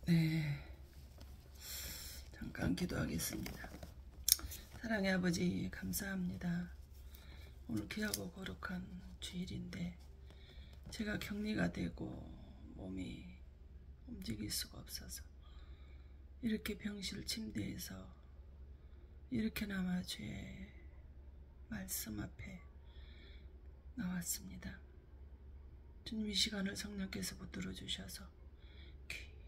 네, 잠깐 기도하겠습니다. 사랑의 아버지 감사합니다. 오늘 귀하고 거룩한 주일인데 제가 격리가 되고 몸이 움직일 수가 없어서 이렇게 병실 침대에서 이렇게나마 주의 말씀 앞에 나왔습니다. 주님, 이 시간을 성령께서 붙들어 주셔서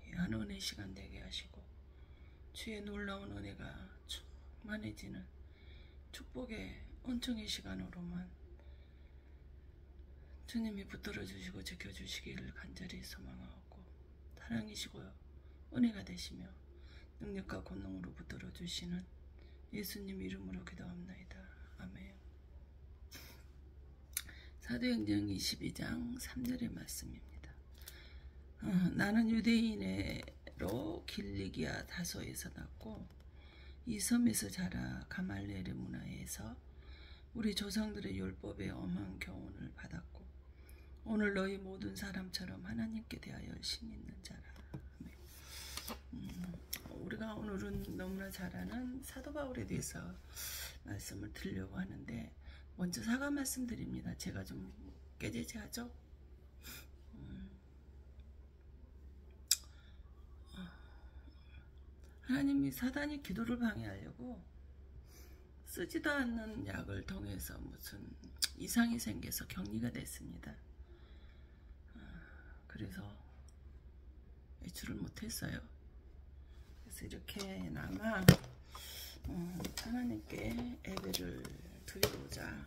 귀한 은혜 시간 되게 하시고 주의 놀라운 은혜가 충만해지는 축복의 은총의 시간으로만 주님이 붙들어 주시고 지켜주시기를 간절히 소망하고 사랑이시고요 은혜가 되시며 능력과 권능으로 붙들어 주시는 예수님 이름으로 기도합나이다. 아멘. 사도행전 22장 3절의 말씀입니다. 나는 유대인으로 길리기아 다소에서 났고 이 섬에서 자라 가말리엘의 문화에서 우리 조상들의 율법에 엄한 교훈을 받았고 오늘 너희 모든 사람처럼 하나님께 대하여 심 있는 자라. 우리가 오늘은 너무나 잘 아는 사도 바울에 대해서 말씀을 드리려고 하는데 먼저 사과 말씀드립니다. 제가 좀 깨재재하죠? 하나님이 사단이 기도를 방해하려고 쓰지도 않는 약을 통해서 무슨 이상이 생겨서 격리가 됐습니다. 그래서 외출을 못했어요. 그래서 이렇게나마 하나님께 예배를 드리고자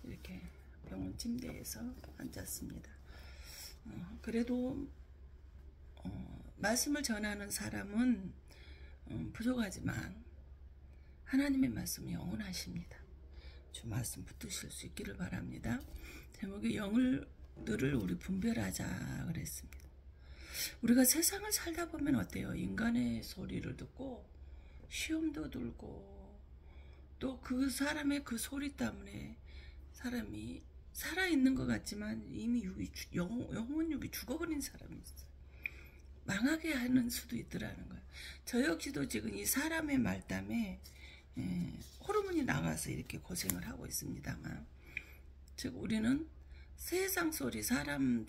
이렇게 병원 침대에서 앉았습니다. 그래도 말씀을 전하는 사람은 부족하지만 하나님의 말씀이 영원하십니다. 주 말씀 붙드실 수 있기를 바랍니다. 제목이 영들을 우리 분별하자 그랬습니다. 우리가 세상을 살다 보면 어때요? 인간의 소리를 듣고 시험도 들고 또 그 사람의 그 소리 때문에 사람이 살아있는 것 같지만 이미 영혼 육이 죽어버린 사람이 있어요. 망하게 하는 수도 있더라는 거예요. 저 역시도 지금 이 사람의 말 때문에 호르몬이 나가서 이렇게 고생을 하고 있습니다만 즉 우리는 세상 소리, 사람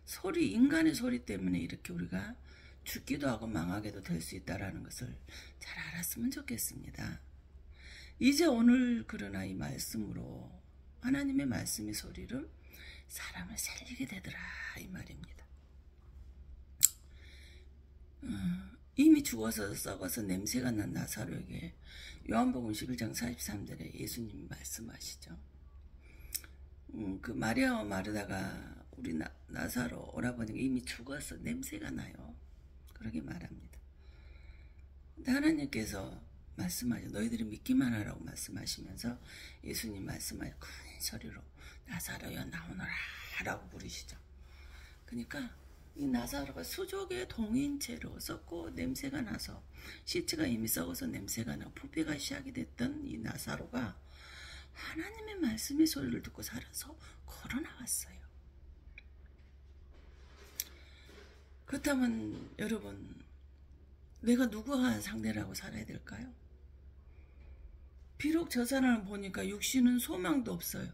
소리, 인간의 소리 때문에 이렇게 우리가 죽기도 하고 망하게도 될 수 있다는 것을 잘 알았으면 좋겠습니다. 이제 오늘 그러나 이 말씀으로 하나님의 말씀의 소리를 사람을 살리게 되더라 이 말입니다. 이미 죽어서 썩어서 냄새가 난 나사로에게 요한복음 11장 43절에 예수님이 말씀하시죠. 그 마리아와 마르다가 우리 나사로 오라버니가 이미 죽어서 냄새가 나요. 그렇게 말합니다. 근데 하나님께서 말씀하죠. 너희들이 믿기만 하라고 말씀하시면서 예수님 말씀하여 큰 소리로 나사로여 나오너라 라고 부르시죠. 그러니까 이 나사로가 수족의 동인체로 썩고 냄새가 나서 시체가 이미 썩어서 냄새가 나고 부패가 시작이 됐던 이 나사로가 하나님의 말씀의 소리를 듣고 살아서 걸어 나왔어요. 그렇다면 여러분 내가 누구와 상대라고 살아야 될까요? 비록 저 사람을 보니까 육신은 소망도 없어요.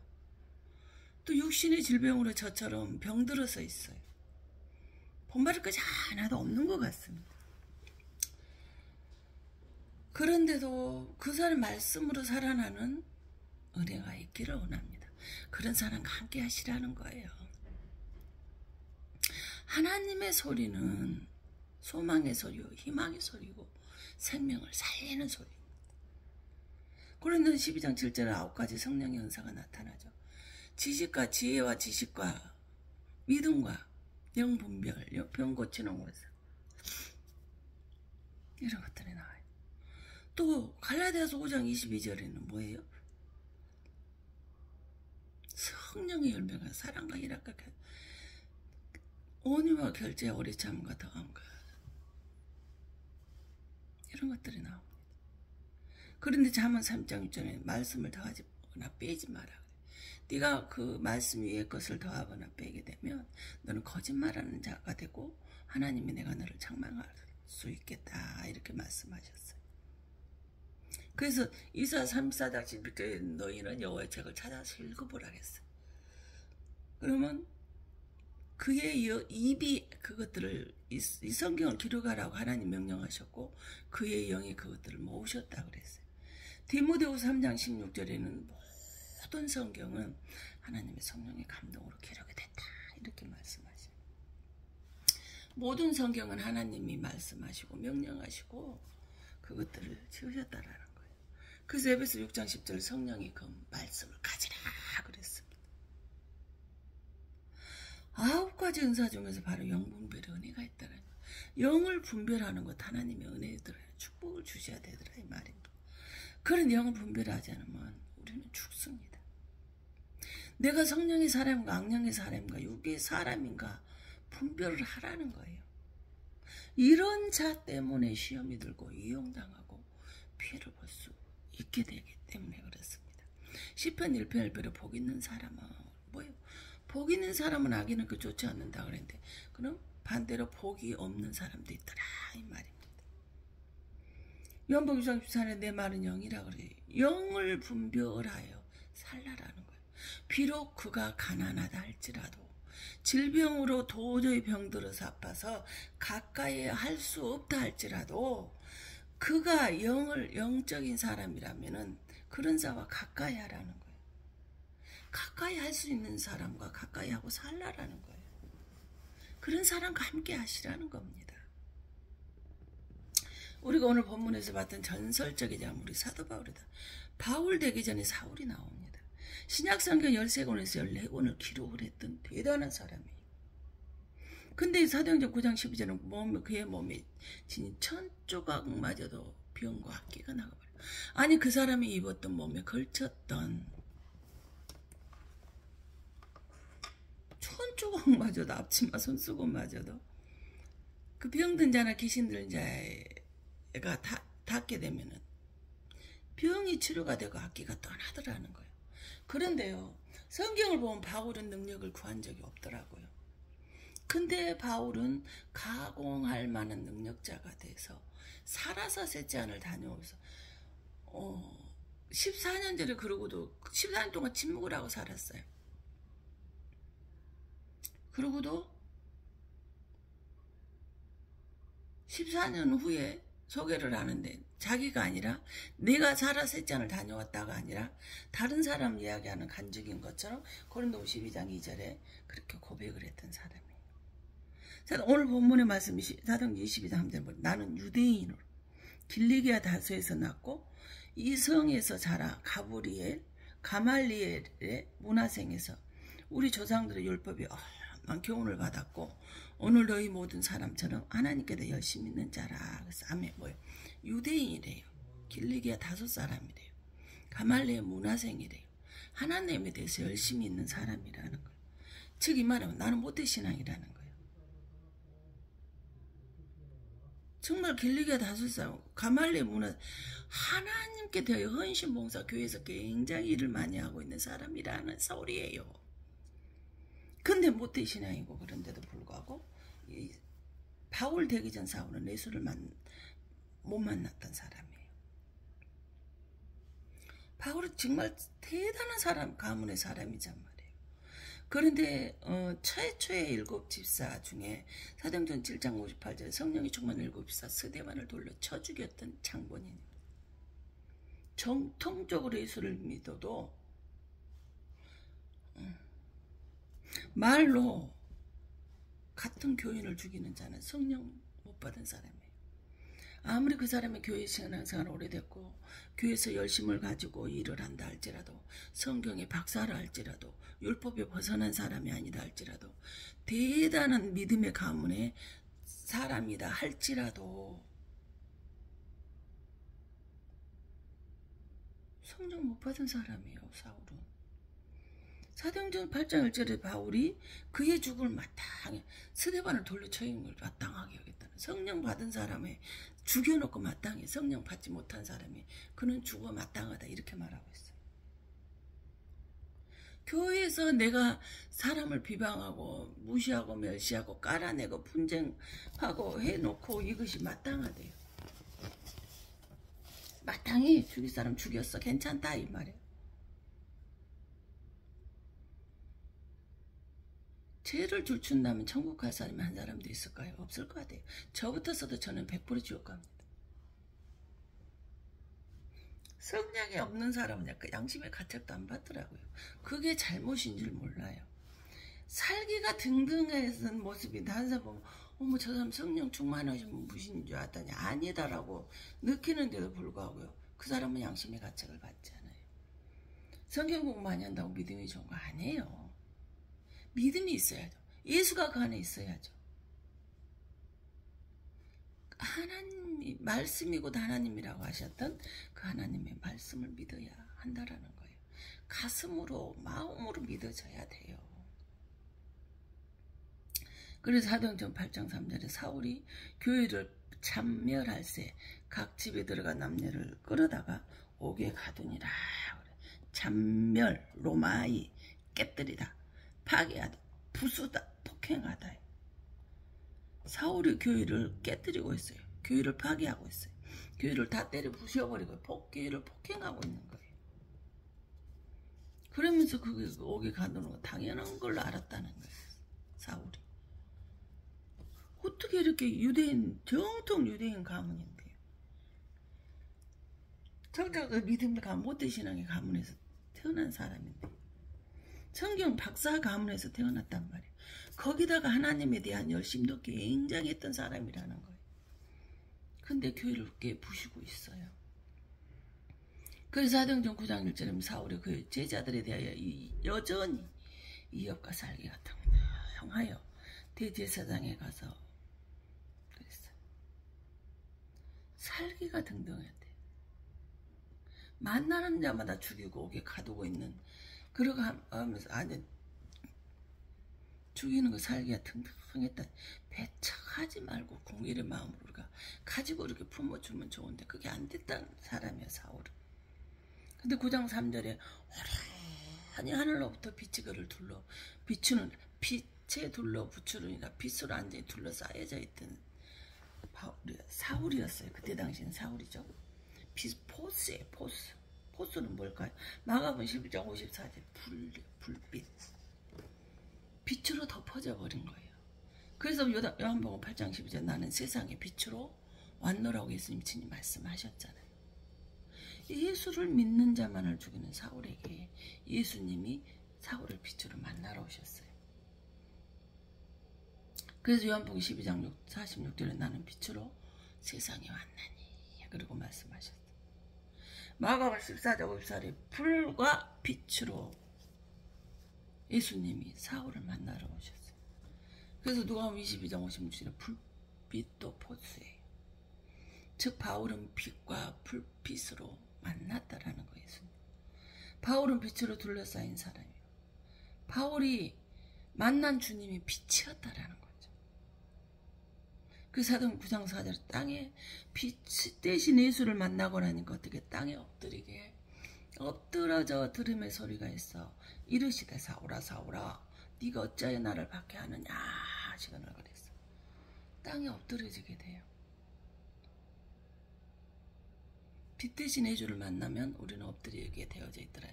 또 육신의 질병으로 저처럼 병들어서 있어요. 본받을 것이 하나도 없는 것 같습니다. 그런데도 그 사람 말씀으로 살아나는 은혜가 있기를 원합니다. 그런 사람과 함께 하시라는 거예요. 하나님의 소리는 소망의 소리요 희망의 소리고 생명을 살리는 소리입니다. 고린도서 12장 7절에 9가지 성령의 은사가 나타나죠. 지식과 지혜와 지식과 믿음과 영분별, 병 고치는 것을 이런 것들이 나와요. 또 갈라디아서 5장 22절에는 뭐예요? 성령의 열매가 사랑과 희락과 온유와 결제와 오래 참음과 더함과 이런 것들이 나옵니다. 그런데 잠언 3장 6절에 말씀을 더하거나 빼지 마라. 네가 그 말씀 위에 것을 더하거나 빼게 되면 너는 거짓말하는 자가 되고 하나님이 내가 너를 책망할 수 있겠다 이렇게 말씀하셨어요. 그래서 이사 34장 11절에 너희는 여호와의 책을 찾아서 읽어보라 했어요. 그러면 그의 입이 그것들을 이 성경을 기록하라고 하나님 명령하셨고 그의 영이 그것들을 모으셨다 그랬어요. 디모데후서 3장 16절에는 모든 성경은 하나님의 성령의 감동으로 기록이 됐다 이렇게 말씀하셔요. 모든 성경은 하나님이 말씀하시고 명령하시고 그것들을 지으셨다라는 거예요. 그래서 에베소 6장 10절 성령이 그 말씀을 가지라 그랬습니다. 9가지 은사 중에서 바로 영분별의 은혜가 있다는 거예요. 영을 분별하는 것 하나님의 은혜더라. 축복을 주셔야 되더라 이 말입니다. 그런 영을 분별하지 않으면 우리는 죽습니다. 내가 성령의 사람인가 악령의 사람인가 육의 사람인가 분별을 하라는 거예요. 이런 자 때문에 시험이 들고 이용당하고 피해를 볼 수 있게 되기 때문에 그렇습니다. 시편 1편 1절에 복 있는 사람은 뭐예요? 복 있는 사람은 악인은 그 좋지 않는다 그랬는데 그럼 반대로 복이 없는 사람도 있더라 이 말입니다. 요한복음 6장 14절에 내 말은 영이라 그래요. 영을 분별하여 살라라는 거예요. 비록 그가 가난하다 할지라도 질병으로 도저히 병들어서 아파서 가까이 할 수 없다 할지라도 그가 영적인 사람이라면은 그런 자와 가까이 하라는 거예요. 가까이 할 수 있는 사람과 가까이 하고 살라라는 거예요. 그런 사람과 함께 하시라는 겁니다. 우리가 오늘 본문에서 봤던 전설적이자 우리 사도 바울이다. 바울 되기 전에 사울이 나옵니다. 신약성경 13권에서 14권을 기록을 했던 대단한 사람이에요. 근데 사도행전 9장 12절은 그의 몸에 지닌 천조각마저도 병과 악기가 나가버려요. 아니 그 사람이 입었던 몸에 걸쳤던 천조각마저도 앞치마 손수건마저도 그 병든 자나 귀신들 자가 닿게 되면은 병이 치료가 되고 악기가 떠나더라는 거예요. 그런데요 성경을 보면 바울은 능력을 구한 적이 없더라고요. 근데 바울은 가공할 만한 능력자가 돼서 살아서 셋째 안을 다녀오면서 14년 전에 그러고도 14년 동안 침묵을 하고 살았어요. 그러고도 14년 후에 소개를 하는데 자기가 아니라 내가 살아 셋째 안을 다녀왔다가 아니라 다른 사람 이야기하는 간증인 것처럼 고린도 12장 2절에 그렇게 고백을 했던 사람이에요. 오늘 본문의 말씀이 사도행전 22장 3절에 나는 유대인으로 길리기아 다소에서 났고 이 성에서 자라 가말리엘의 문화생에서 우리 조상들의 율법이 얼마나 교훈을 받았고 오늘 너희 모든 사람처럼 하나님께도 열심히 있는 자라. 그래서 아멘 뭐예요? 유대인이래요. 길리기아 다소 사람이래요. 가말리엘 문화생이래요. 하나님에 대해서 열심히 있는 사람이라는 거예요. 즉 이 말은 나는 모태신앙이라는 거예요. 정말 길리기아 다소 사람 가말리엘 문화 하나님께 대하여 헌신봉사 교회에서 굉장히 일을 많이 하고 있는 사람이라는 소리예요. 근데 모태신앙이고 그런데도 불구하고 바울 되기 전 사울은 예수를 못 만났던 사람이에요. 바울은 정말 대단한 사람, 가문의 사람이란 말이에요. 그런데 최초의 7 집사 중에 사도행전 7장 58절에 성령이 충만한 7 집사 스데반을 돌려 쳐 죽였던 장본인입니다. 정통적으로 예수를 믿어도 말로 같은 교인을 죽이는 자는 성령 못 받은 사람이에요. 아무리 그 사람의 교회 신앙생활 오래됐고 교회에서 열심을 가지고 일을 한다 할지라도 성경의 박사라 할지라도 율법에 벗어난 사람이 아니다 할지라도 대단한 믿음의 가문의 사람이다 할지라도 성령 못 받은 사람이에요. 사울은. 사도행전 8장 1절에 바울이 그의 죽음을 마땅히 스데반을 돌려 쳐인 걸 마땅하게 여겼다는 성령 받은 사람의 죽여놓고 마땅히 성령 받지 못한 사람이 그는 죽어 마땅하다 이렇게 말하고 있어요. 교회에서 내가 사람을 비방하고 무시하고 멸시하고 깔아내고 분쟁하고 해놓고 이것이 마땅하대요. 마땅히 죽일 사람 죽였어. 괜찮다 이 말이에요. 죄를 줄춘다면 천국 갈 사람이 한 사람도 있을까요? 없을 것 같아요. 저부터 써도 저는 100% 지옥 갑니다. 성량이 없는 사람은 약간 양심의 가책도 안 받더라고요. 그게 잘못인 줄 몰라요. 살기가 등등해진 모습이 다른 사람 보면 어머 저 사람 성령 충만하신 분인 줄 알았더니 아니다라고 느끼는데도 불구하고요. 그 사람은 양심의 가책을 받지 않아요. 성경 공부 많이 한다고 믿음이 좋은 거 아니에요. 믿음이 있어야죠. 예수가 그 안에 있어야죠. 하나님이 말씀이고 하나님이라고 하셨던 그 하나님의 말씀을 믿어야 한다라는 거예요. 가슴으로 마음으로 믿어져야 돼요. 그래서 사도행전 8장 3절에 사울이 교회를 참멸할세 각 집에 들어가 남녀를 끌어다가 옥에 가두니라. 참멸 로마이 깨뜨리다 파괴하다 부수다 폭행하다. 사울이 교회를 깨뜨리고 있어요. 교회를 파괴하고 있어요. 교회를 다 때려 부셔버리고 교회를 폭행하고 있는 거예요. 그러면서 그게 옥에 가두는 거 당연한 걸로 알았다는 거예요. 사울이. 어떻게 이렇게 유대인 정통 유대인 가문인데요. 정작 그 믿음의 가문 모태신앙의 가문에서 태어난 사람인데 성경 박사 가문에서 태어났단 말이에요. 거기다가 하나님에 대한 열심도 굉장히 했던 사람이라는 거예요. 근데 교회를 깨 부시고 있어요. 그래서 사도행전 9장 1절에 사울이 그 제자들에 대하여 여전히 이업과 살기가 당하여 대제사장에 가서 그랬어요. 살기가 등등했대. 만나는 자마다 죽이고 옥에 가두고 있는 그러고 하면서 아니 죽이는 거 살기가 등등했다. 배척하지 말고 공의의 마음으로 우리가 가지고 이렇게 품어주면 좋은데 그게 안 됐다는 사람이야 사울은. 근데 9장 3절에 호련히 하늘로부터 빛이 그를 둘러 비추는 빛에 둘러 부추르니라. 빛으로 완전히 둘러싸여져 있던 사울이었어요. 그때 당시엔 사울이죠. 포스예요. 포스는 뭘까요? 마가복음 11장 54절 불빛 빛으로 덮어져 버린 거예요. 그래서 요한복음 8장 12절 나는 세상의 빛으로 왔노라고 예수님 친히 말씀하셨잖아요. 예수를 믿는 자만을 죽이는 사울에게 예수님이 사울을 빛으로 만나러 오셨어요. 그래서 요한복음 12장 46절에 나는 빛으로 세상에 왔나니 그러고 말씀하셨어요. 마가복음 14장 54절에 불과 빛으로 예수님이 사울을 만나러 오셨어요. 그래서 누가복음 22장 56절에 불빛도 포스예요. 즉 바울은 빛과 불빛으로 만났다라는 거예요. 예수님. 바울은 빛으로 둘러싸인 사람이에요. 바울이 만난 주님이 빛이었다라는 거죠. 그 사도행 9장 4절 땅에 빛 대신 예수를 만나고 나니까 어떻게 땅에 엎드리게 엎드러져 들음의 소리가 있어 이르시되 사울아 사울아 네가 어찌하여 나를 박해하느냐 하시거늘 그랬어. 땅에 엎드려지게 돼요. 빛 대신 예수를 만나면 우리는 엎드리게 되어져 있더라.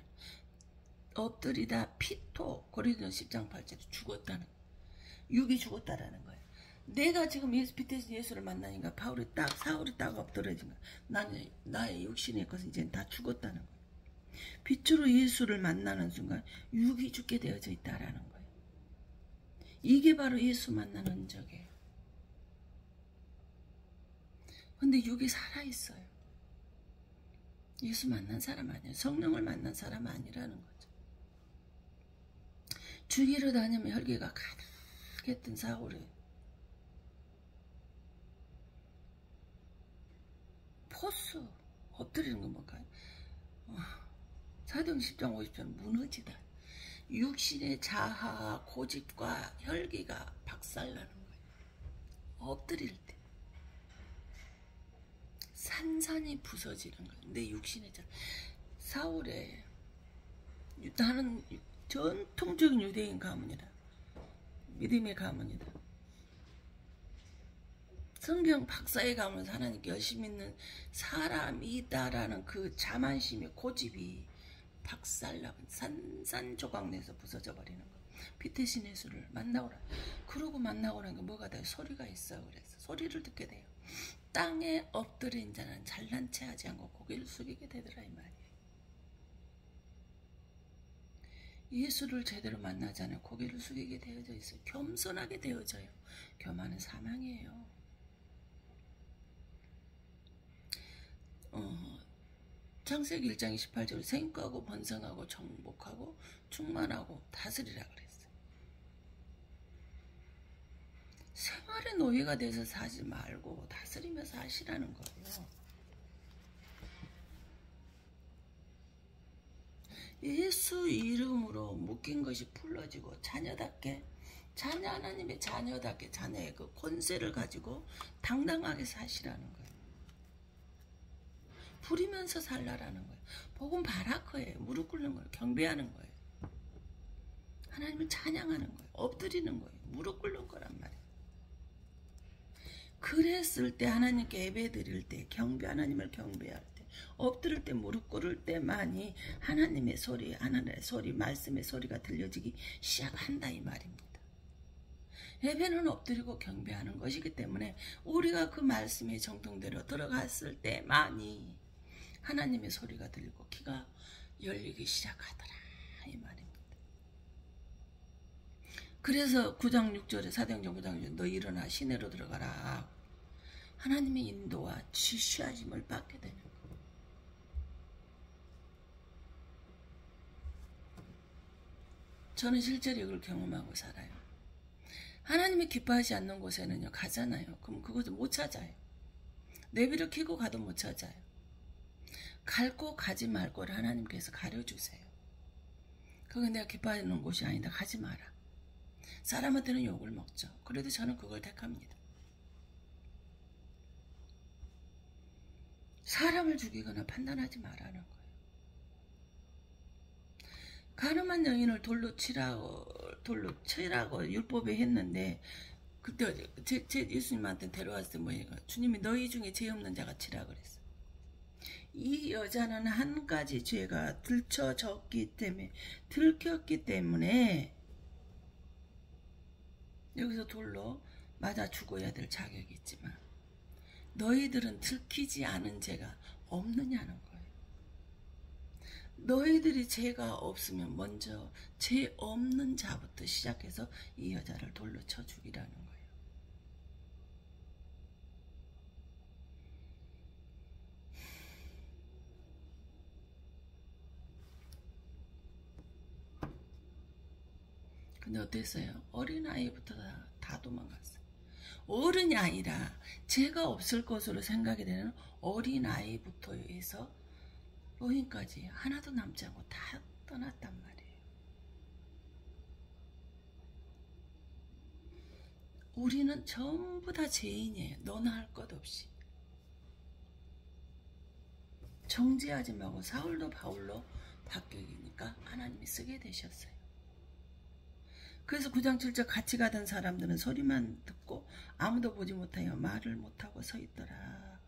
엎드리다 피토 고린도서 10장 8절에 죽었다는 육이 죽었다라는 거예요. 내가 지금 빛 대신 예수를 만나니까 사울이 딱 엎드려진 거야. 나는 나의 육신의 것은 이제 다 죽었다는 거예요. 빛으로 예수를 만나는 순간 육이 죽게 되어져 있다라는 거예요. 이게 바로 예수 만나는 흔적이에요. 근데 육이 살아있어요. 예수 만난 사람 아니에요. 성령을 만난 사람 아니라는 거죠. 죽이러 다니면 혈기가 가득했던 사울이 포스 엎드리는 건 뭘까요? 사도행 10장 50절 무너지다. 육신의 자아 고집과 혈기가 박살나는 거예요. 엎드릴 때 산산이 부서지는 거예요. 내 육신의 자아. 사울의 나는 전통적인 유대인 가문이다. 믿음의 가문이다. 성경 박사에 가면서 하나님께 열심히 믿는 사람이다라는 그 자만심의 고집이 박살나면 산산조각내서 부서져 버리는 거. 피테신 예수를 만나오라. 그러고 만나고 나니까 뭐가 돼요? 소리가 있어. 그래서 소리를 듣게 돼요. 땅에 엎드린 자는 잘난 체 하지 않고 고개를 숙이게 되더라 이 말이에요. 예수를 제대로 만나지 않으면 고개를 숙이게 되어져 있어요. 겸손하게 되어져요. 교만은 사망이에요. 창세기 1장 28절 생육하고 번성하고 정복하고 충만하고 다스리라 그랬어요. 생활의 노예가 돼서 사지 말고 다스리면서 하시라는 거예요. 예수 이름으로 묶인 것이 풀어지고 자녀답게 자녀 하나님의 자녀답게 자녀의 그 권세를 가지고 당당하게 사시라는 거예요. 부리면서 살라라는 거예요. 복음 바라커예요. 무릎 꿇는 거예요. 경배하는 거예요. 하나님을 찬양하는 거예요. 엎드리는 거예요. 무릎 꿇는 거란 말이에요. 그랬을 때 하나님께 예배 드릴 때 하나님을 경배할 때 엎드릴 때 무릎 꿇을 때만이 하나님의 소리 하나님의 소리 말씀의 소리가 들려지기 시작한다 이 말입니다. 예배는 엎드리고 경배하는 것이기 때문에 우리가 그 말씀의 정통대로 들어갔을 때만이 하나님의 소리가 들리고 귀가 열리기 시작하더라 이 말입니다. 그래서 9장 6절에 사도행전 9장 6절에 너 일어나 시내로 들어가라. 하나님의 인도와 지시하심을 받게 되는 거예요. 저는 실제로 이걸 경험하고 살아요. 하나님이 기뻐하지 않는 곳에는요 가잖아요. 그럼 그것을 못 찾아요. 내비를 켜고 가도 못 찾아요. 갈 곳 가지 말 곳을 하나님께서 가려주세요. 그건 내가 기뻐하는 곳이 아니다. 가지 마라. 사람한테는 욕을 먹죠. 그래도 저는 그걸 택합니다. 사람을 죽이거나 판단하지 말라는 거예요. 가늠한 여인을 돌로 치라고 율법에 했는데 그때 제 예수님한테 데려왔을 때 뭐예요? 주님이 너희 중에 죄 없는 자가 치라 그랬어요. 이 여자는 한 가지 죄가 들켰기 때문에 여기서 돌로 맞아 죽어야 될 자격이 있지만 너희들은 들키지 않은 죄가 없느냐는 거예요. 너희들이 죄가 없으면 먼저 죄 없는 자부터 시작해서 이 여자를 돌로 쳐 죽이라는 거예요. 근데 어땠어요? 어린아이부터 다 도망갔어요. 어른이 아니라 죄가 없을 것으로 생각이 되는 어린아이부터 해서 노인까지 하나도 남지 않고 다 떠났단 말이에요. 우리는 전부 다 죄인이에요. 너나 할 것 없이. 정죄하지 말고 사울도 바울로 바뀌니까 하나님이 쓰게 되셨어요. 그래서 9장 7절 같이 가던 사람들은 소리만 듣고 아무도 보지 못하여 말을 못하고 서 있더라.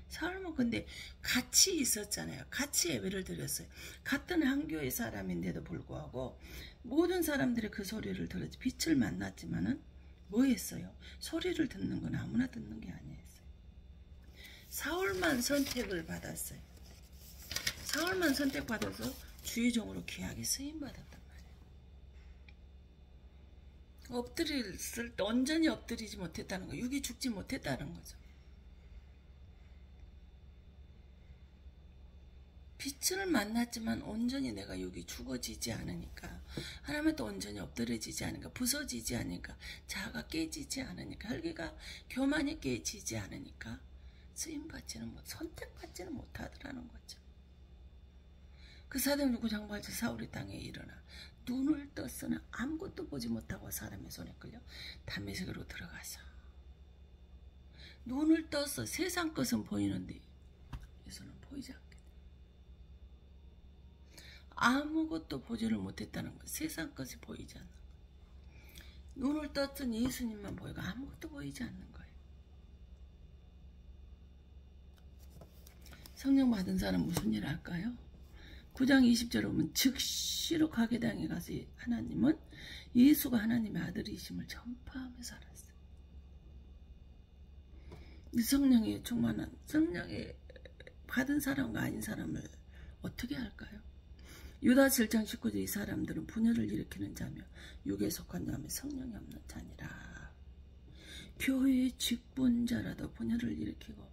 사울은 근데 같이 있었잖아요. 같이 예배를 드렸어요. 같은 한 교회 사람인데도 불구하고 모든 사람들이 그 소리를 들었지. 빛을 만났지만은 뭐 했어요? 소리를 듣는 건 아무나 듣는 게 아니었어요. 사울만 선택을 받았어요. 사울만 선택받아서 주의 종으로 귀하게 쓰임받았단 말이에요. 엎드렸을 때 온전히 엎드리지 못했다는 거, 육이 죽지 못했다는 거죠. 빛을 만났지만 온전히 내가 육이 죽어지지 않으니까, 하나님한테 온전히 엎드려지지 않으니까, 부서지지 않으니까, 자아가 깨지지 않으니까, 혈기가 교만이 깨지지 않으니까 쓰임받지는 선택받지는 못하더라는 거죠. 그 사도행전 9장 8절 사울이 땅에 일어나 눈을 떴으나 아무것도 보지 못하고 사람의 손에 끌려 다메섹으로 들어가서 눈을 떴어. 세상 것은 보이는데 예수는 보이지 않게 돼. 아무것도 보지를 못했다는 거예요. 세상 것이 보이지 않는 거예요. 눈을 떴던 예수님만 보이고 아무것도 보이지 않는 거예요. 성령 받은 사람 무슨 일 할까요? 9장 20절에 보면 즉시로 가게당에 가서 하나님은 예수가 하나님의 아들이심을 전파하며 살았어요. 이 성령에 충만한, 성령에 받은 사람과 아닌 사람을 어떻게 할까요? 유다 7장 19절 이 사람들은 분열을 일으키는 자며 육에 속한 자며 성령이 없는 자니라. 교회의 직분자라도 분열을 일으키고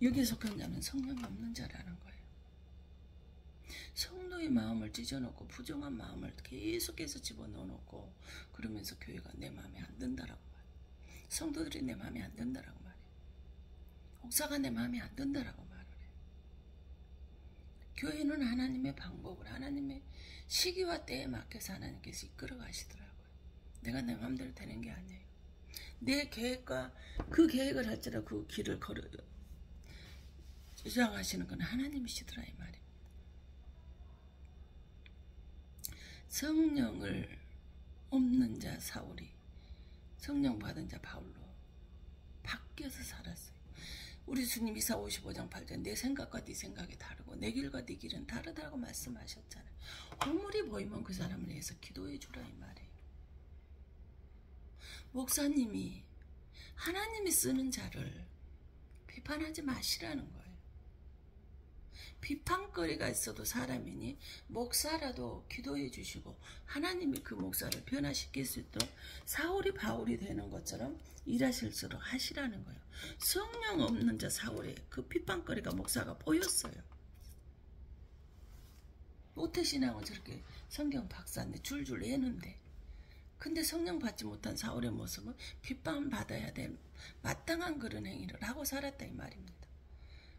육에 속한 자는 성령이 없는 자라는 거예요. 성도의 마음을 찢어놓고 부정한 마음을 계속해서 집어넣어놓고 그러면서 교회가 내 마음에 안 든다라고 말해요. 성도들이 내 마음에 안 든다라고 말해요. 목사가 내 마음에 안 든다라고 말을 해요. 교회는 하나님의 방법을 하나님의 시기와 때에 맡겨서 하나님께서 이끌어 가시더라고요. 내가 내 마음대로 되는 게 아니에요. 내 계획과 그 계획을 할지라 그 길을 주장하시는 건 하나님이시더라 이 말입니다. 성령을 없는 자 사울이 성령 받은 자 바울로 바뀌어서 살았어요. 우리 주님 이사 55장 8절 내 생각과 네 생각이 다르고 내 길과 네 길은 다르다고 말씀하셨잖아요. 허물이 보이면 그 사람을 위해서 기도해 주라 이 말이에요. 목사님이 하나님이 쓰는 자를 비판하지 마시라는 거예요. 비판거리가 있어도 사람이니 목사라도 기도해 주시고 하나님이 그 목사를 변화시킬 수 있도록 사울이 바울이 되는 것처럼 일하실수록 하시라는 거예요. 성령 없는 자 사울의 그 비판거리가 목사가 보였어요. 모태신앙은 저렇게 성경 박사인데 줄줄 내는데 근데 성령 받지 못한 사울의 모습은 비판받아야 될 마땅한 그런 행위를 하고 살았다 이 말입니다.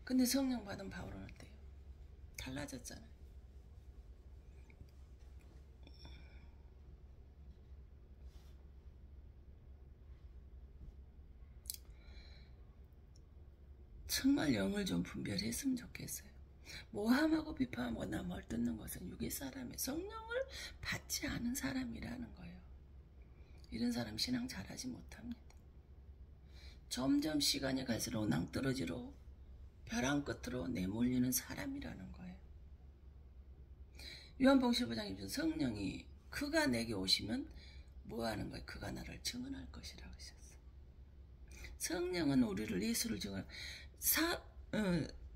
근데 성령 받은 바울은 어때요? 달라졌잖아요. 정말 영을 좀 분별했으면 좋겠어요. 모함하고 비판하고 남을 뜯는 것은 육의 사람의 성령을 받지 않은 사람이라는 거예요. 이런 사람 신앙 잘하지 못합니다. 점점 시간이 갈수록 낭떠러지로 벼랑 끝으로 내몰리는 사람이라는 거예요. 요한복음 15장 2절 성령이 그가 내게 오시면 뭐하는 거예요? 그가 나를 증언할 것이라고 하셨어요. 성령은 우리를 예수를 증언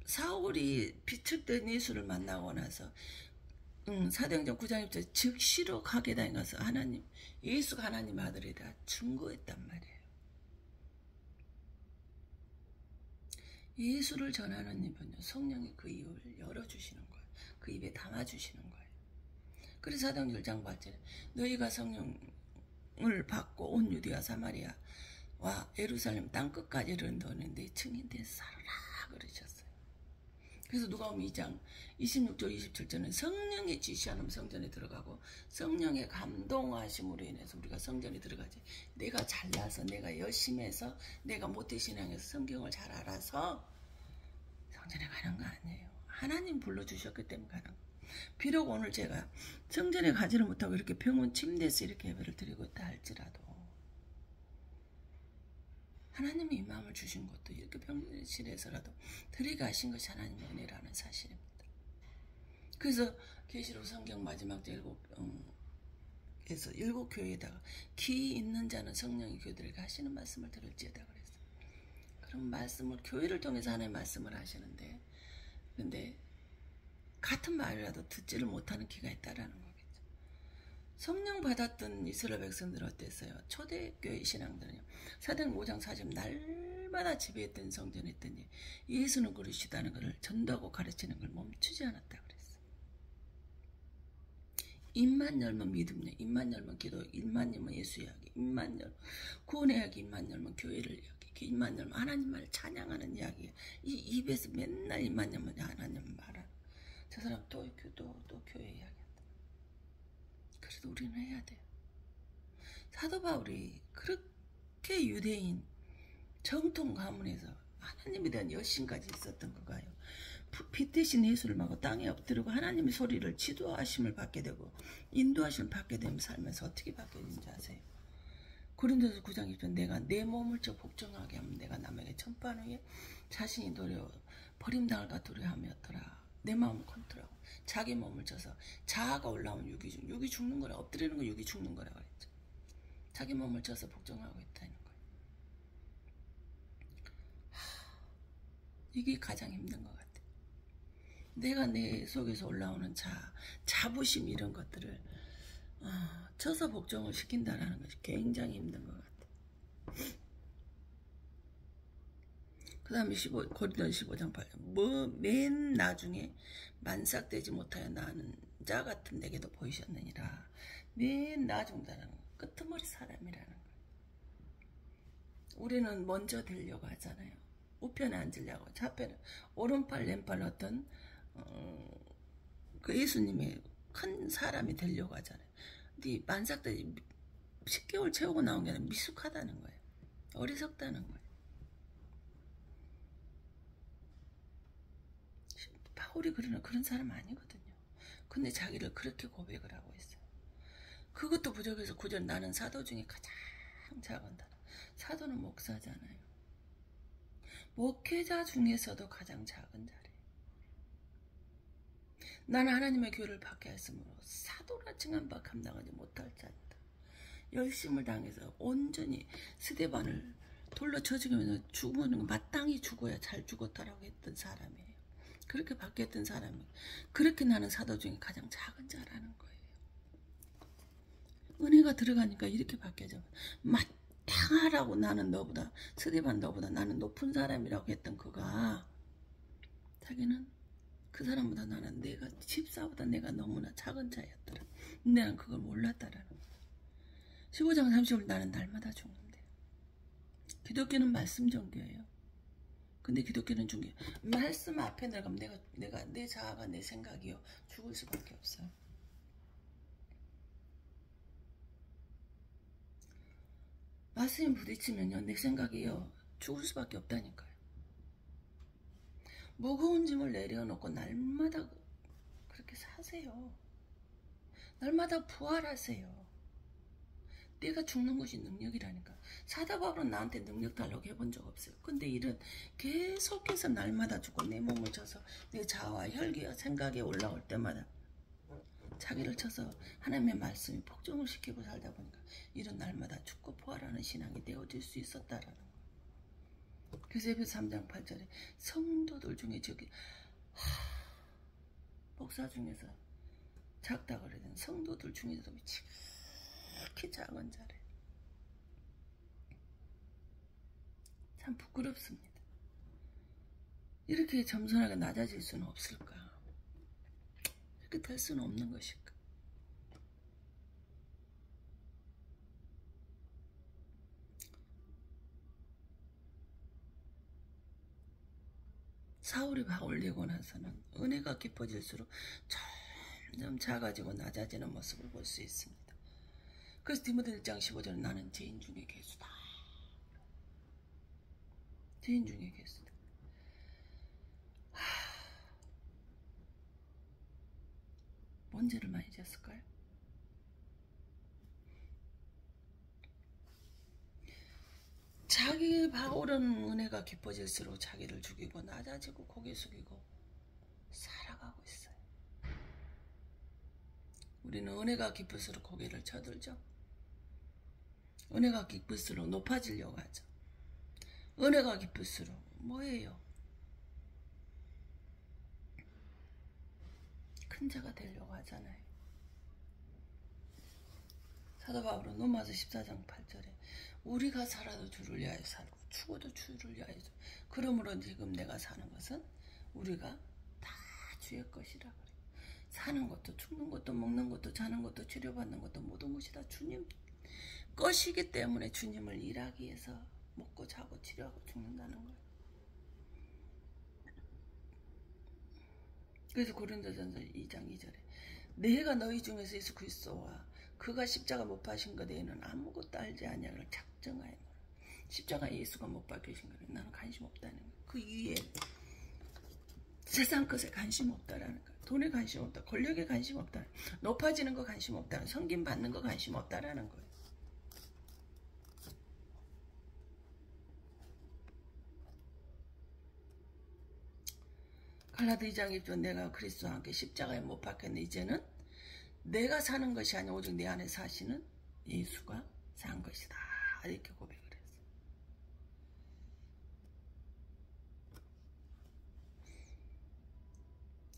사울이 비축된 예수를 만나고 나서 사도행전 9장 1절 즉시로 가게당에 가서 하나님 예수가 하나님의 아들이다 증거했단 말이에요. 예수를 전하는 입은요 성령이 그 입을 열어주시는 거예요. 그 입에 담아주시는 거예요. 그래서 사도행전 1장 8절에 너희가 성령을 받고 온 유대와 사마리아와 예루살렘 땅끝까지 이르렀는데 증인된 살아라 그러셨어요. 그래서 누가복음 2장 26절 27절은 성령의 지시하는 성전에 들어가고 성령의 감동하심으로 인해서 우리가 성전에 들어가지 내가 잘나서 내가 열심히 해서 내가 모태신앙에서 성경을 잘 알아서 성전에 가는 거 아니에요. 하나님 불러주셨기 때문에 가는 거. 비록 오늘 제가 성전에 가지를 못하고 이렇게 병원 침대에서 이렇게 예배를 드리고 있다 할지라도 하나님이 이 마음을 주신 것도 이렇게 병실에서라도 드리게 하신 것이 하나님의 은혜라는 사실입니다. 그래서 계시록 성경 마지막 일곱 교회에다가 기 있는 자는 성령이 교회들에게 하시는 말씀을 들을지어다 그랬어요. 그런 말씀을 교회를 통해서 하나님의 말씀을 하시는데 근데 같은 말이라도 듣지를 못하는 기가 있다라는 거겠죠. 성령 받았던 이스라엘 백성들은 어땠어요? 초대교회 신앙들은요. 사도행전 5장 40 날마다 지배했던 성전에 있더니 예수는 그러시다는 것을 전도하고 가르치는 걸 멈추지 않았다 그랬어요. 입만 열면 믿음요. 입만 열면 기도. 입만 열면 예수 이야기. 입만 열면 구원의 이야기. 입만 열면 교회를 이야기. 입만 열면 하나님 말을 찬양하는 이야기. 이 입에서 맨날 입만 열면 하나님 말을 저 사람 또 교회 이야기한다. 그래도 우리는 해야 돼요. 사도 바울이 그렇게 유대인 정통 가문에서 하나님에 대한 열심까지 있었던 거가요. 빛 대신 예수를 막고 땅에 엎드리고 하나님의 소리를 지도하심을 받게 되고 인도하심을 받게 되면 살면서 어떻게 바뀌어지는지 아세요? 고린도서 9장 2절 내가 내 몸을 복종하게 하면 내가 남에게 전파한 후에 자신이 버림당할까 두려워하였더라. 내 마음을 컨트롤하고 자기 몸을 쳐서 자아가 올라오면 육이 죽는 거라. 엎드리는 거 육이 죽는 거라고 그랬죠. 자기 몸을 쳐서 복종하고 있다는 거예요. 이게 가장 힘든 것 같아요. 내가 내 속에서 올라오는 자부심 이런 것들을 쳐서 복종을 시킨다는 것이 굉장히 힘든 것 같아요. 그 다음에 고린도서 15장 8절 맨 나중에 만삭되지 못하여 나는 자 같은 내게도 보이셨느니라. 맨 나중다라는 거 끄트머리 사람이라는 거예요. 우리는 먼저 되려고 하잖아요. 우편에 앉으려고 좌편에 오른팔 왼팔 어떤 그 예수님의 큰 사람이 되려고 하잖아요. 근데 만삭되지 10개월 채우고 나온 게 아니라 미숙하다는 거예요. 어리석다는 거예요. 바울이 그런 사람 아니거든요. 근데 자기를 그렇게 고백을 하고 있어요. 그것도 부족해서 9절 나는 사도 중에 가장 작은 사람. 사도는 목사잖아요. 목회자 중에서도 가장 작은 자리예요. 나는 하나님의 교회를 받게 했으므로 사도라 칭한 바 감당하지 못할 자입니다. 열심을 당해서 온전히 스데반을 돌로 쳐 죽이면서 죽는 거 마땅히 죽어야 잘 죽었다라고 했던 사람이에요. 그렇게 바뀌었던 사람이 그렇게 나는 사도 중에 가장 작은 자라는 거예요. 은혜가 들어가니까 이렇게 바뀌어져. 마땅하라고 나는 너보다 스데반 너보다 나는 높은 사람이라고 했던 그가 자기는 그 사람보다 나는 내가 집사보다 내가 너무나 작은 자였더라. 나는 그걸 몰랐다라는 거예요. 15장 30절 나는 날마다 죽는데 기독교는 말씀 종교예요. 근데 기독교는 중요해요. 말씀 앞에 나가면 내가 내 자아가 내 생각이요 죽을 수밖에 없어요. 말씀이 부딪히면요 내 생각이요 죽을 수밖에 없다니까요. 무거운 짐을 내려놓고 날마다 그렇게 사세요. 날마다 부활하세요. 내가 죽는 것이 능력이라니까. 사도 바울은 나한테 능력 달라고 해본 적 없어요. 근데 일은 계속해서 날마다 죽고 내 몸을 쳐서 내 자아와 혈기와 생각에 올라올 때마다 자기를 쳐서 하나님의 말씀이 복종을 시키고 살다 보니까 이런 날마다 죽고 부활하는 신앙이 되어질 수 있었다라는 거예요. 그래서 에베소 3장 8절에 성도들 중에 목사 중에서 작다 그러던 성도들 중에서도 특히 작은 자래. 참 부끄럽습니다. 이렇게 겸손하게 낮아질 수는 없을까? 이렇게 될 수는 없는 것일까? 사울이 바울 되고 나서는 은혜가 깊어질수록 점점 작아지고 낮아지는 모습을 볼 수 있습니다. 그래서 디모데 1장 15절은 나는 죄인 중에 괴수다. 죄인 중에 괴수다. 뭔 죄를 많이 지었을까요? 자기 바울은 은혜가 깊어질수록 자기를 죽이고 낮아지고 고개 숙이고 살아가고 있어요. 우리는 은혜가 깊을수록 고개를 쳐들죠. 은혜가 깊을수록 높아지려고 하죠. 은혜가 깊을수록 뭐예요? 큰 자가 되려고 하잖아요. 사도 바울은 로마서 14장 8절에 우리가 살아도 주를 위하여 살고 죽어도 주를 위하여 살고 그러므로 지금 내가 사는 것은 우리가 다 주의 것이라 그래요. 사는 것도 죽는 것도 먹는 것도 자는 것도 치료받는 것도 모든 것이 다 주님 것이기 때문에 주님을 일하기 위해서 먹고 자고 치료하고 죽는다는 거예요. 그래서 고린도전서 2장 2절에 내가 너희 중에서 예수 그리스도와 그가 십자가 못 박힌 것 외에는 아무것도 알지 아니하기를 작정하였노라. 십자가 예수가 못 박히신 거를 나는 관심 없다는 거예요. 그 위에 세상 것에 관심 없다라는 거예요. 돈에 관심 없다. 권력에 관심 없다. 높아지는 거 관심 없다. 섬김 받는 거 관심 없다라는 거예요. 갈라디 2장 1절 내가 그리스도와 함께 십자가에 못 박혔네. 이제는 내가 사는 것이 아니라 오직 내 안에 사시는 예수가 산 것이다. 이렇게 고백을 했어.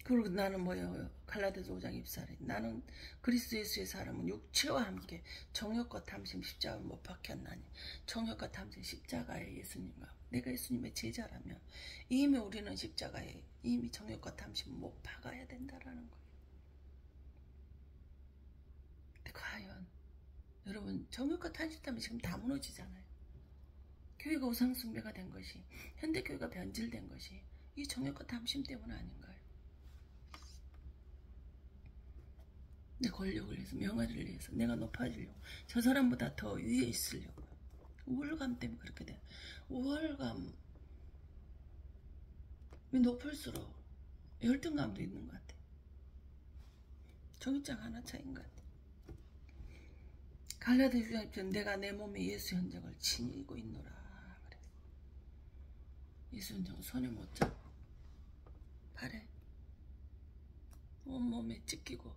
그리고 나는 뭐예요? 갈라디아서 5장 24절 나는 그리스도 예수의 사람은 육체와 함께 정욕과 탐심 십자가에 못 박혔나니 정욕과 탐심 십자가에 예수님과 내가 예수님의 제자라면 이미 우리는 십자가에 이미 정욕과 탐심 못 박아야 된다라는 거예요. 근데 과연 여러분 정욕과 탐심 때문에 지금 다 무너지잖아요. 교회가 우상숭배가 된 것이 현대교회가 변질된 것이 이 정욕과 탐심 때문 아닌가요? 내 권력을 위해서 명예를 위해서 내가 높아지려고 저 사람보다 더 위에 있으려고 우월감 때문에 그렇게 돼요. 우월감이 높을수록 열등감도 있는 것 같아요. 종이장 하나 차이인 것 같아요. 갈라디아 6장 내가 내 몸에 예수 흔적을 지니고 있노라 그래. 예수 흔적은 손에 못 잡고 발에 온몸에 찢기고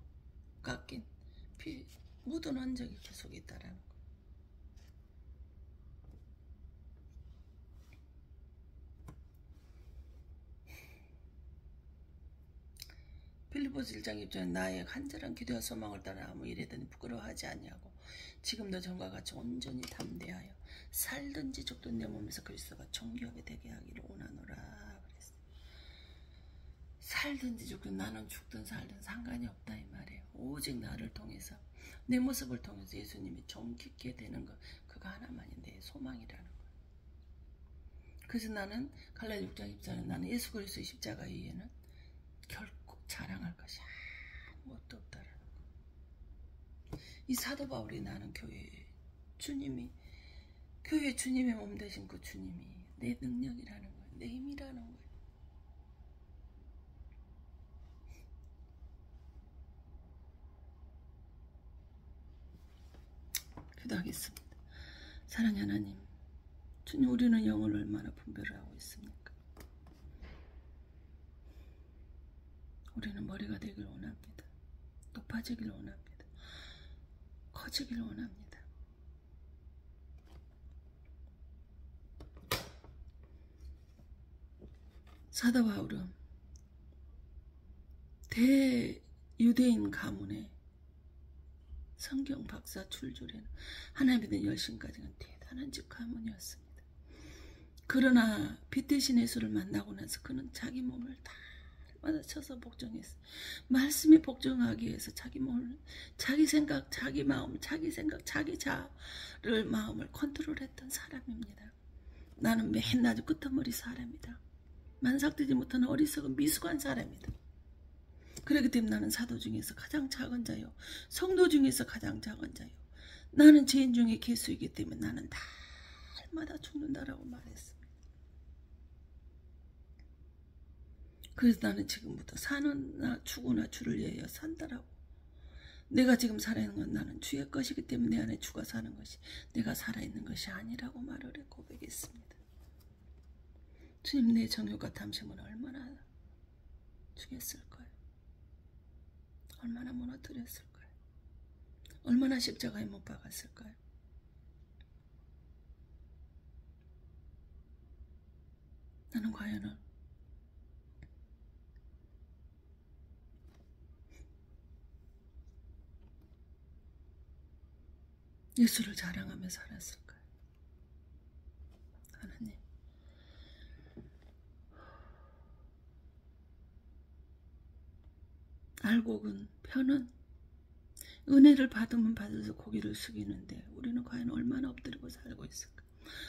깎인 피 묻은 흔적이 계속 있다라는 거. 필리포스 1장 1절에 나의 간절한 기도와 소망을 따라 아무 일에든 부끄러워하지 아니하고 지금도 전과 같이 온전히 담대하여 살든지 죽든 내 몸에서 그리스도가 존귀하게 되게 하기를 원하노라 그랬어. 살든지 죽든 나는 죽든 살든 상관이 없다 이 말이에요. 오직 나를 통해서 내 모습을 통해서 예수님이 존귀케 되는 것 그거 하나만이 내 소망이라는 거예요. 그래서 나는 갈라디아 6장 24절에 나는 예수 그리스도의 십자가 이에는 결코 자랑할 것이 아무것도 없다라는 거. 이 사도 바울이 나는 교회 주님이 교회 주님의 몸 되신 그 주님이 내 능력이라는 거예요. 내 힘이라는 거예요. 기도하겠습니다. 사랑의 하나님, 주님 우리는 영을 얼마나 분별을 하고 있습니까? 우리는 머리가 되길 원합니다. 높아지길 원합니다. 커지길 원합니다. 사도 바울은 대유대인 가문의 성경 박사 출조라는 하나님에 대한 열심까지는 대단한 집 가문이었습니다. 그러나 빛 대신 예수를 만나고 나서 그는 자기 몸을 달마다 쳐서 복종했어요. 말씀에 복종하기 위해서 자기 몸을 자기 생각, 자기 마음, 자기 생각, 자기 자를 마음을 컨트롤했던 사람입니다. 나는 맨날 끄트머리 사람이다. 만삭되지 못한 어리석은 미숙한 사람이다. 그렇기 때문에 나는 사도 중에서 가장 작은 자요. 성도 중에서 가장 작은 자요. 나는 죄인 중에 개수이기 때문에 나는 날마다 죽는다라고 말했습니다. 그래서 나는 지금부터 사느나 죽으나 주를 위하여 산다라고. 내가 지금 살아있는 건 나는 주의 것이기 때문에 내 안에 주가 사는 것이 내가 살아있는 것이 아니라고 말을 해 고백했습니다. 주님 내 정욕과 탐심은 얼마나 주겠을까요? 얼마나 무너뜨렸을까요? 얼마나 십자가에 못 박았을까요? 나는 과연 예수를 자랑하며 살았을까요? 하나님, 알곡은 편은 은혜를 받으면 받아서 고기를 숙이는데 우리는 과연 얼마나 엎드리고 살고 있을까?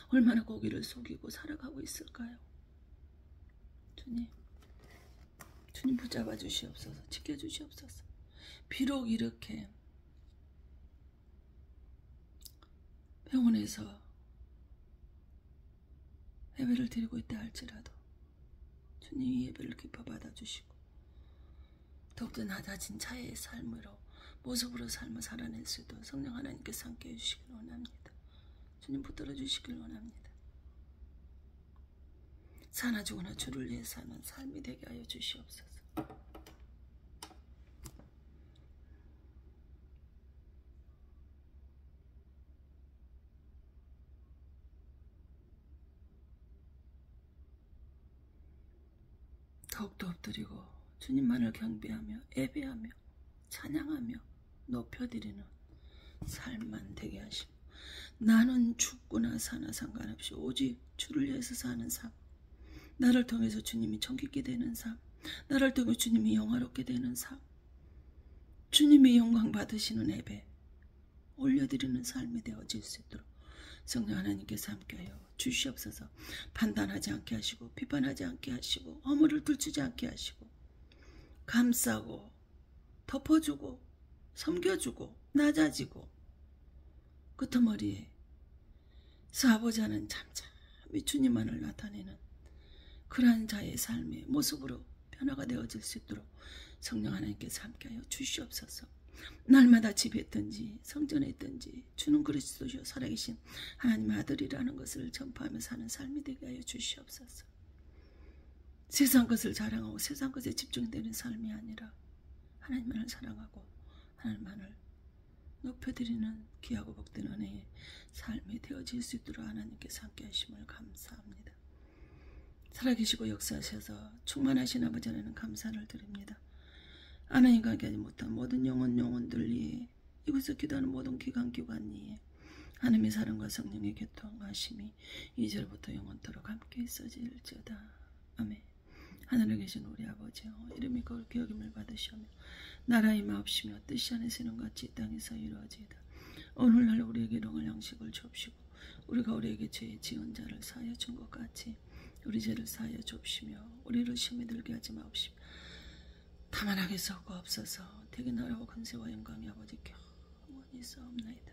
얼마나 고기를 속이고 살아가고 있을까요? 주님 붙잡아 주시옵소서. 지켜주시옵소서. 비록 이렇게 병원에서 예배를 드리고 있다 할지라도 주님 이 예배를 기뻐 받아주시고 더욱더 낮아진 자의 삶으로 모습으로 삶을 살아낼 수 있도록 성령 하나님께서 함께 해주시길 원합니다. 주님 붙들어 주시길 원합니다. 사나 죽으나 주를 위해 사는 삶이 되게 하여 주시옵소서. 더욱더 엎드리고 주님만을 경배하며 예배하며 찬양하며 높여드리는 삶만 되게 하시고 나는 죽거나 사나 상관없이 오직 주를 위해서 사는 삶, 나를 통해서 주님이 정깃게 되는 삶, 나를 통해 주님이 영화롭게 되는 삶, 주님이 영광 받으시는 예배 올려드리는 삶이 되어질 수 있도록 성령 하나님께서 함께하여 주시옵소서. 판단하지 않게 하시고 비판하지 않게 하시고 허물을 들추지 않게 하시고 감싸고 덮어주고 섬겨주고 낮아지고 끄트머리에 아버지 하는 잠잠히 주님만을 나타내는 그러한 자의 삶의 모습으로 변화가 되어질 수 있도록 성령 하나님께서 함께하여 주시옵소서. 날마다 집에 있든지 성전에 있든지 주는 그리스도시요 살아계신 하나님의 아들이라는 것을 전파하며 사는 삶이 되게 하여 주시옵소서. 세상 것을 자랑하고 세상 것에 집중되는 삶이 아니라 하나님만을 사랑하고 하나님만을 높여드리는 귀하고 복된 은혜의 삶이 되어질 수 있도록 하나님께서 함께 하심을 감사합니다. 살아계시고 역사하셔서 충만하신 아버지 하나님 감사를 드립니다. 하나님과 함께하지 못한 모든 영혼들이 이곳에서 기도하는 모든 기관이 하나님의 사랑과 성령의 교통하심이 이제부터 영원토록 함께 있어질지어다. 아멘. 하늘에 계신 우리 아버지여 이름이 거룩히 여김을 받으시오며 나라의 마옵시며 뜻이 안에서 이룬 같이 이 땅에서 이루어지이다. 오늘날 우리에게 일용할 양식을 주옵시고 우리가 우리에게 죄 지은 자를 사하여 준 것 같이 우리 죄를 사하여 주옵시며 우리를 시험에 들게 하지 마옵시며 다만 악에서 구하옵소서. 대개 나라와 권세와 영광이 아버지께 영원히 있사옵나이다.